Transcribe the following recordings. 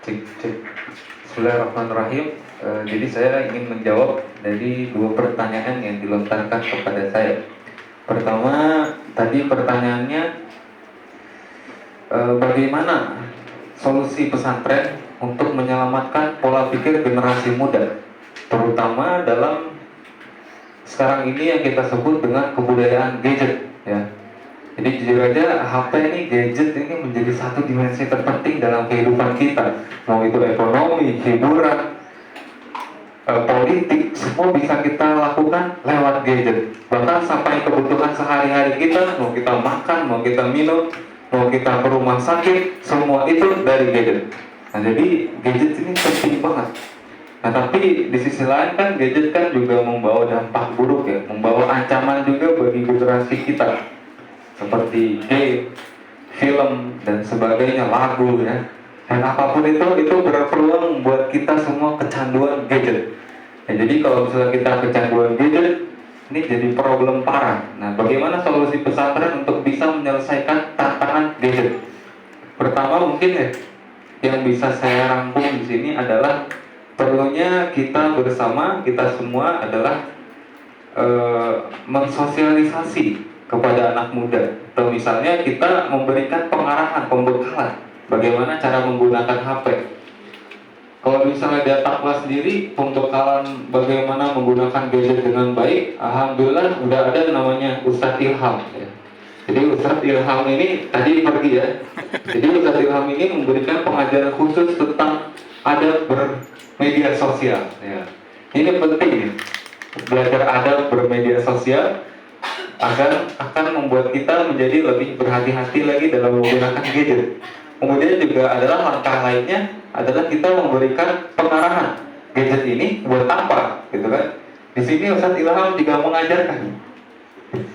Cek, cek. Bismillahirrahmanirrahim. Jadi saya ingin menjawab dari dua pertanyaan yang dilontarkan kepada saya. Pertama, tadi pertanyaannya bagaimana solusi pesantren untuk menyelamatkan pola pikir generasi muda, terutama dalam sekarang ini yang kita sebut dengan kebudayaan gadget, ya. Jadi jujur aja HP ini, gadget ini menjadi satu dimensi terpenting dalam kehidupan kita. Mau itu ekonomi, hiburan, politik, semua bisa kita lakukan lewat gadget. Bahkan sampai kebutuhan sehari-hari kita, mau kita makan, mau kita minum, mau kita ke rumah sakit, semua itu dari gadget. Nah, jadi gadget ini penting banget. Nah, tapi di sisi lain kan gadget kan juga membawa dampak buruk, ya, membawa ancaman juga bagi generasi kita, seperti game, film, dan sebagainya, lagu, ya. Dan apapun itu berpeluang buat kita semua kecanduan gadget. Ya, jadi kalau misalnya kita kecanduan gadget, ini jadi problem parah. Nah, bagaimana solusi pesantren untuk bisa menyelesaikan tantangan gadget? Pertama mungkin, ya, yang bisa saya rangkum di sini adalah perlunya kita bersama, kita semua adalah mensosialisasi kepada anak muda, atau misalnya kita memberikan pengarahan, pembekalan bagaimana cara menggunakan HP. Kalau misalnya di Atakwa sendiri, pembekalan bagaimana menggunakan gadget dengan baik, alhamdulillah udah ada namanya Ustadz Ilham, ya. Jadi Ustadz Ilham ini tadi pergi, ya. Jadi Ustadz Ilham ini memberikan pengajaran khusus tentang adab bermedia sosial, ya. Ini penting, ya. Belajar adab bermedia sosial akan membuat kita menjadi lebih berhati-hati lagi dalam menggunakan gadget. Kemudian juga adalah langkah lainnya adalah kita memberikan pengarahan gadget ini buat apa, gitu kan? Di sini Ustadz Ilham juga mengajarkan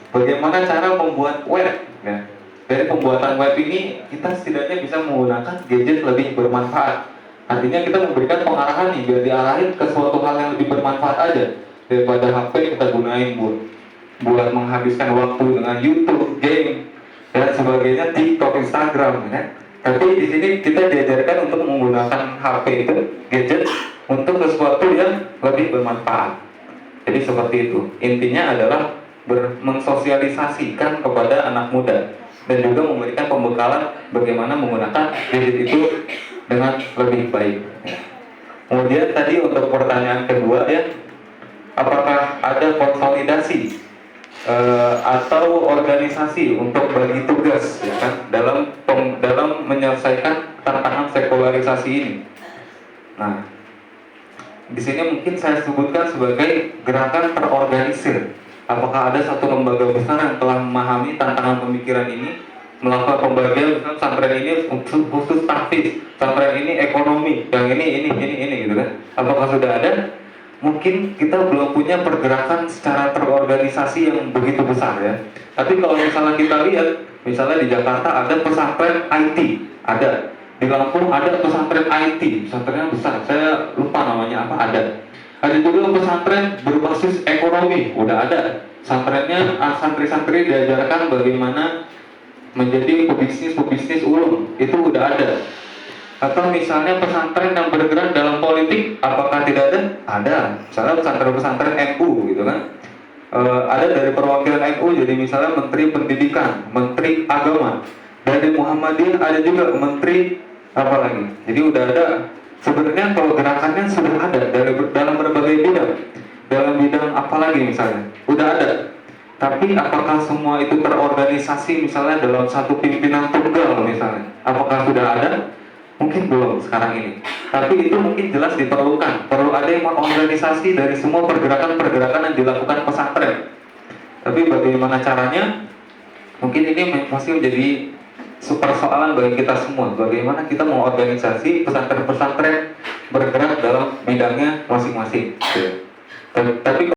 bagaimana cara membuat web, ya. Dari pembuatan web ini kita setidaknya bisa menggunakan gadget lebih bermanfaat. Artinya kita memberikan pengarahan nih biar diarahin ke suatu hal yang lebih bermanfaat aja daripada HP kita gunain buat menghabiskan waktu dengan YouTube, game, dan sebagainya, TikTok, Instagram, ya. Tapi di sini kita diajarkan untuk menggunakan HP itu, gadget, untuk sesuatu yang lebih bermanfaat. Jadi seperti itu. Intinya adalah mensosialisasikan kepada anak muda dan juga memberikan pembekalan bagaimana menggunakan gadget itu dengan lebih baik, ya. Kemudian tadi untuk pertanyaan kedua, ya, apakah ada konsolidasi atau organisasi untuk bagi tugas, ya kan, dalam menyelesaikan tantangan sekularisasi ini. Nah, di sini mungkin saya sebutkan sebagai gerakan terorganisir. Apakah ada satu lembaga besar yang telah memahami tantangan pemikiran ini, melakukan pembagian, misalnya pesantren ini khusus tahfiz, pesantren ini ekonomi, yang ini gitu kan? Apakah sudah ada? Mungkin kita belum punya pergerakan secara terorganisasi yang begitu besar, ya. Tapi kalau misalnya kita lihat, misalnya di Jakarta ada pesantren IT, ada. Di Lampung ada pesantren IT, pesantrennya besar, saya lupa namanya apa, ada. Ada juga pesantren berbasis ekonomi, udah ada. Pesantrennya santri-santri diajarkan bagaimana menjadi pebisnis ulung, itu udah ada. Atau misalnya pesantren yang bergerak dalam politik, apakah tidak ada? Ada. Misalnya pesantren-pesantren NU, gitu kan. Ada dari perwakilan NU, jadi misalnya Menteri Pendidikan, Menteri Agama. Dari Muhammadiyah ada juga Menteri apa lagi. Jadi udah ada. Sebenarnya kalau gerakannya sudah ada dalam berbagai bidang. Dalam bidang apa lagi misalnya? Udah ada. Tapi apakah semua itu terorganisasi misalnya dalam satu pimpinan tunggal misalnya? Apakah sudah ada? Mungkin belum sekarang ini. Tapi itu mungkin jelas diperlukan. Perlu ada yang mengorganisasi dari semua pergerakan-pergerakan yang dilakukan pesantren. Tapi bagaimana caranya? Mungkin ini masih menjadi persoalan bagi kita semua. Bagaimana kita mengorganisasi pesantren-pesantren bergerak dalam bidangnya masing-masing. Tapi